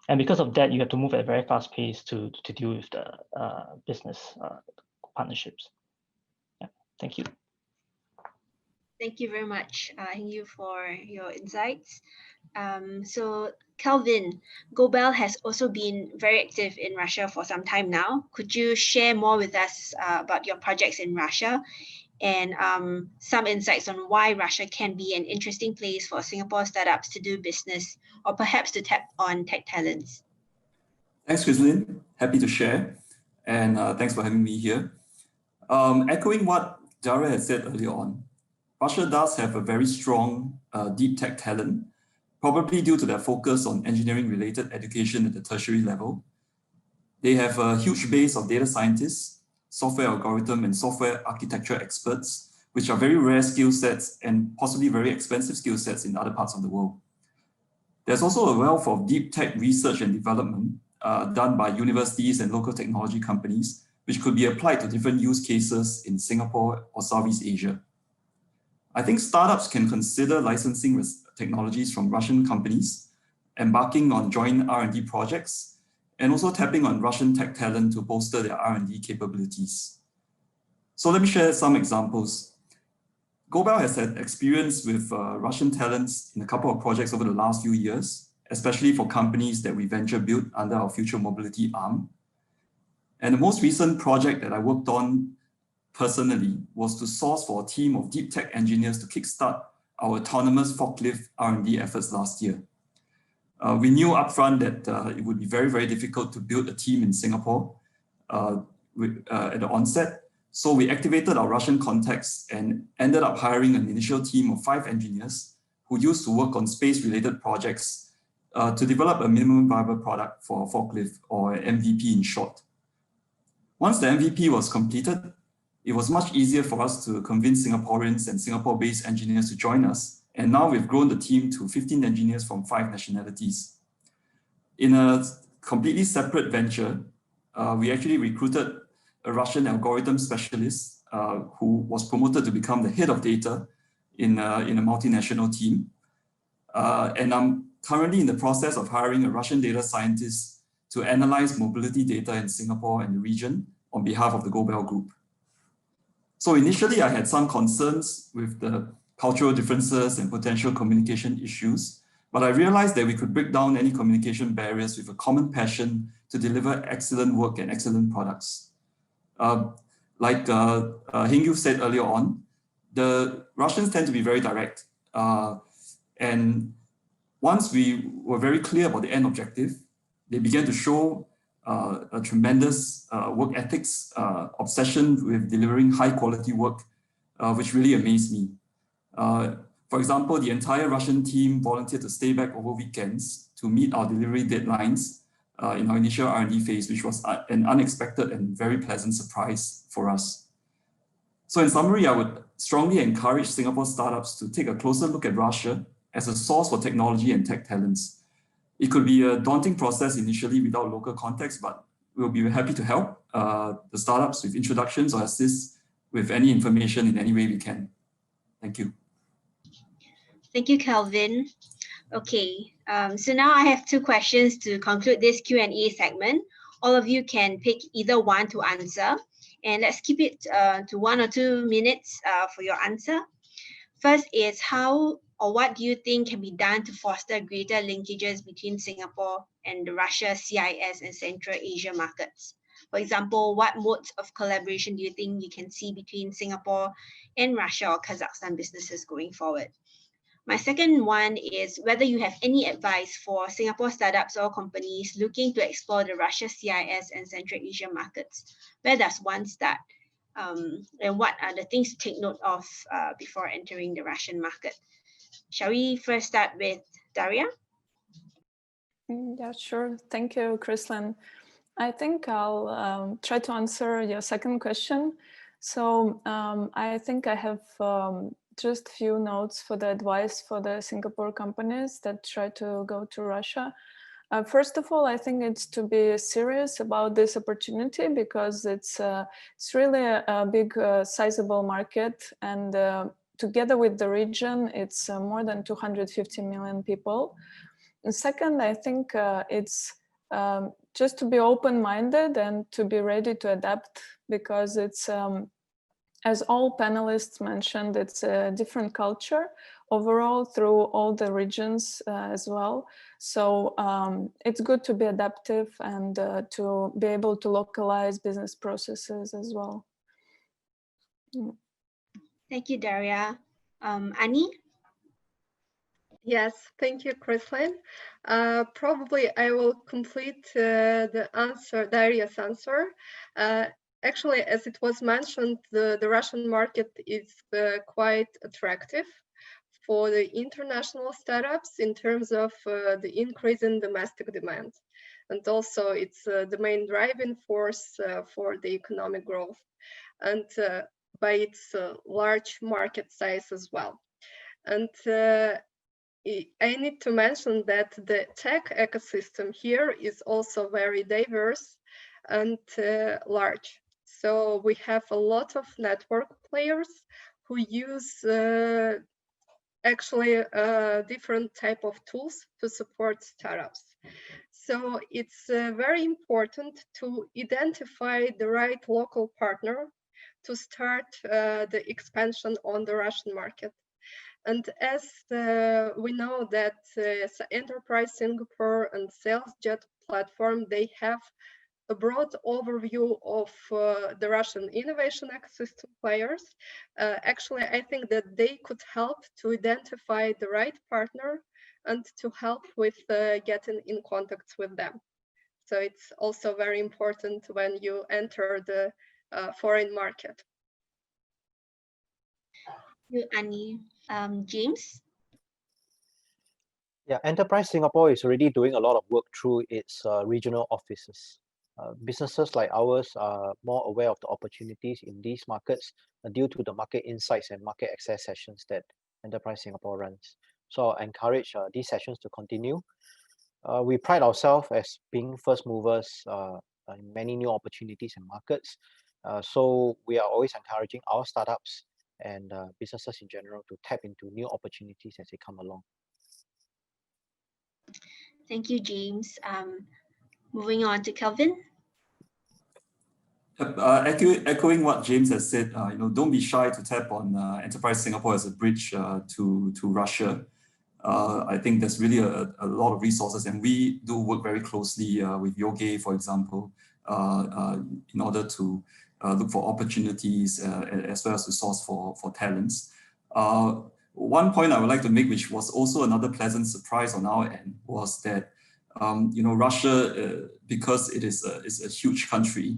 And because of that, you have to move at a very fast pace to deal with the business partnerships. Yeah, thank you. Thank you very much, Hengyu, for your insights. So Kelvin, GoBell has also been very active in Russia for some time now. Could you share more with us about your projects in Russia and some insights on why Russia can be an interesting place for Singapore startups to do business, or perhaps to tap on tech talents? Thanks, Chrislyn. Happy to share. And thanks for having me here. Echoing what Daria had said earlier on, Russia does have a very strong deep tech talent, probably due to their focus on engineering-related education at the tertiary level. They have a huge base of data scientists, software algorithm, and software architecture experts, which are very rare skill sets and possibly very expensive skill sets in other parts of the world. There's also a wealth of deep tech research and development done by universities and local technology companies, which could be applied to different use cases in Singapore or Southeast Asia. I think startups can consider licensing technologies from Russian companies, embarking on joint R&D projects, and also tapping on Russian tech talent to bolster their R&D capabilities. So let me share some examples. GoBel has had experience with Russian talents in a couple of projects over the last few years, especially for companies that we venture built under our future mobility arm. And the most recent project that I worked on personally was to source for a team of deep tech engineers to kickstart our autonomous forklift R&D efforts last year. We knew upfront that it would be very, very difficult to build a team in Singapore at the onset. So we activated our Russian contacts and ended up hiring an initial team of 5 engineers who used to work on space-related projects to develop a minimum viable product for a forklift, or MVP in short. Once the MVP was completed, it was much easier for us to convince Singaporeans and Singapore-based engineers to join us. And now we've grown the team to 15 engineers from 5 nationalities. In a completely separate venture, we actually recruited a Russian algorithm specialist who was promoted to become the head of data in a multinational team. And I'm currently in the process of hiring a Russian data scientist to analyze mobility data in Singapore and the region on behalf of the GoBel Group. So initially, I had some concerns with the cultural differences and potential communication issues, but I realized that we could break down any communication barriers with a common passion to deliver excellent work and excellent products. Like Hingyu said earlier on, the Russians tend to be very direct. And once we were very clear about the end objective, they began to show a tremendous work ethics, obsession with delivering high quality work, which really amazed me. For example, the entire Russian team volunteered to stay back over weekends to meet our delivery deadlines in our initial R&D phase, which was an unexpected and very pleasant surprise for us. So in summary, I would strongly encourage Singapore startups to take a closer look at Russia as a source for technology and tech talents. It could be a daunting process initially without local context, but we'll be happy to help the startups with introductions or assist with any information in any way we can. Thank you. Thank you, Kelvin. Okay, so now I have 2 questions to conclude this Q&A segment. All of you can pick either one to answer, and let's keep it to 1 or 2 minutes for your answer. First is, how or what do you think can be done to foster greater linkages between Singapore and the Russia, CIS and Central Asia markets? For example, what modes of collaboration do you think you can see between Singapore and Russia or Kazakhstan businesses going forward? My second one is whether you have any advice for Singapore startups or companies looking to explore the Russia, CIS and Central Asia markets. Where does one start? And what are the things to take note of before entering the Russian market? Shall we first start with Daria? Yeah, sure. Thank you, Chrislyn. I think I'll try to answer your second question. So I think I have just a few notes for the advice for the Singapore companies that try to go to Russia. First of all, I think it's to be serious about this opportunity because it's really a big, sizable market, and together with the region, it's more than 250 million people. And second, I think it's just to be open-minded and to be ready to adapt, because it's, as all panelists mentioned, it's a different culture overall through all the regions as well. So it's good to be adaptive and to be able to localize business processes as well. Thank you, Daria. Annie? Yes, thank you, Chrislyn. Probably I will complete the answer, Daria's answer. Actually, as it was mentioned, the Russian market is quite attractive for the international startups in terms of the increase in domestic demand. And also it's the main driving force for the economic growth, and by its large market size as well. And I need to mention that the tech ecosystem here is also very diverse and large. So we have a lot of network players who use actually different type of tools to support startups. So it's very important to identify the right local partner to start the expansion on the Russian market. And as we know that Enterprise Singapore and SalesJet platform, they have a broad overview of the Russian innovation ecosystem players. Actually, I think that they could help to identify the right partner and to help with getting in contact with them. So it's also very important when you enter the foreign market. Thank you, Annie. James? Yeah, Enterprise Singapore is already doing a lot of work through its regional offices. Businesses like ours are more aware of the opportunities in these markets due to the market insights and market access sessions that Enterprise Singapore runs. So I encourage these sessions to continue. We pride ourselves as being first movers in many new opportunities and markets. So we are always encouraging our startups and businesses in general to tap into new opportunities as they come along. Thank you, James. Moving on to Kelvin. Echoing what James has said, don't be shy to tap on Enterprise Singapore as a bridge to Russia. I think there's really a lot of resources, and we do work very closely with Yoge, for example, in order to look for opportunities as well as to source for talents. One point I would like to make, which was also another pleasant surprise on our end, was that Russia, because it is a huge country,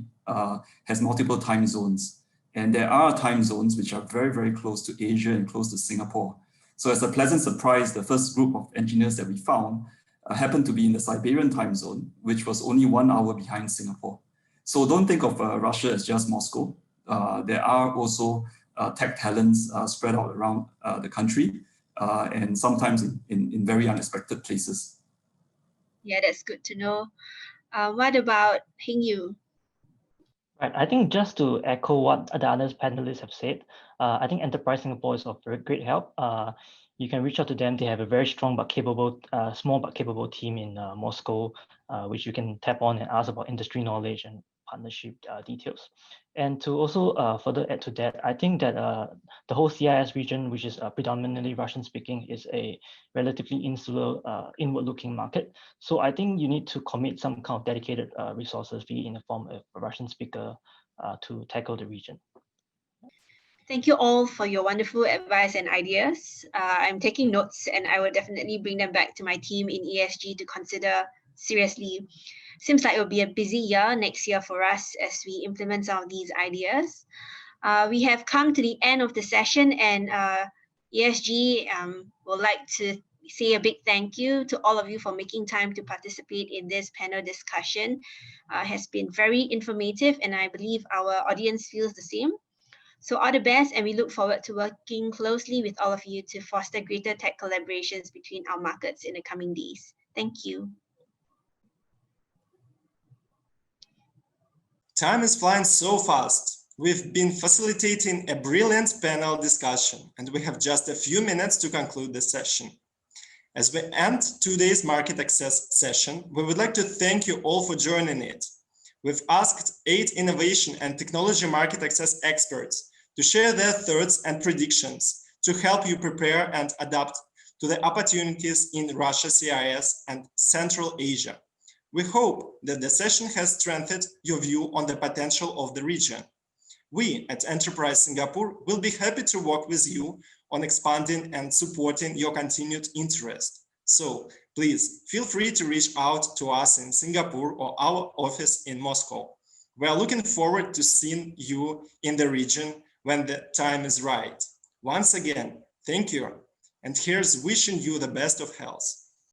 has multiple time zones, and there are time zones which are very, very close to Asia and close to Singapore. So as a pleasant surprise, the first group of engineers that we found happened to be in the Siberian time zone, which was only 1 hour behind Singapore. So don't think of Russia as just Moscow. There are also tech talents spread out around the country, and sometimes in very unexpected places. Yeah, that's good to know. What about Heng Yu? Right, I think just to echo what the other panelists have said, I think Enterprise Singapore is of very great help. You can reach out to them. They have a very strong but capable, small but capable team in Moscow, which you can tap on and ask about industry knowledge and partnership details. And to also further add to that, I think that the whole CIS region, which is predominantly Russian speaking, is a relatively insular, inward-looking market. So I think you need to commit some kind of dedicated resources, be in the form of a Russian speaker, to tackle the region. Thank you all for your wonderful advice and ideas. I'm taking notes, and I will definitely bring them back to my team in ESG to consider seriously. Seems like it will be a busy year next year for us as we implement some of these ideas. We have come to the end of the session, and ESG would like to say a big thank you to all of you for making time to participate in this panel discussion. It has been very informative, and I believe our audience feels the same. So all the best, and we look forward to working closely with all of you to foster greater tech collaborations between our markets in the coming days. Thank you. Time is flying so fast. We've been facilitating a brilliant panel discussion, and we have just a few minutes to conclude the session. As we end today's market access session, we would like to thank you all for joining it. We've asked 8 innovation and technology market access experts to share their thoughts and predictions to help you prepare and adapt to the opportunities in Russia, CIS, and Central Asia. We hope that the session has strengthened your view on the potential of the region. We at Enterprise Singapore will be happy to work with you on expanding and supporting your continued interest. So please feel free to reach out to us in Singapore or our office in Moscow. We are looking forward to seeing you in the region when the time is right. Once again, thank you. And here's wishing you the best of health.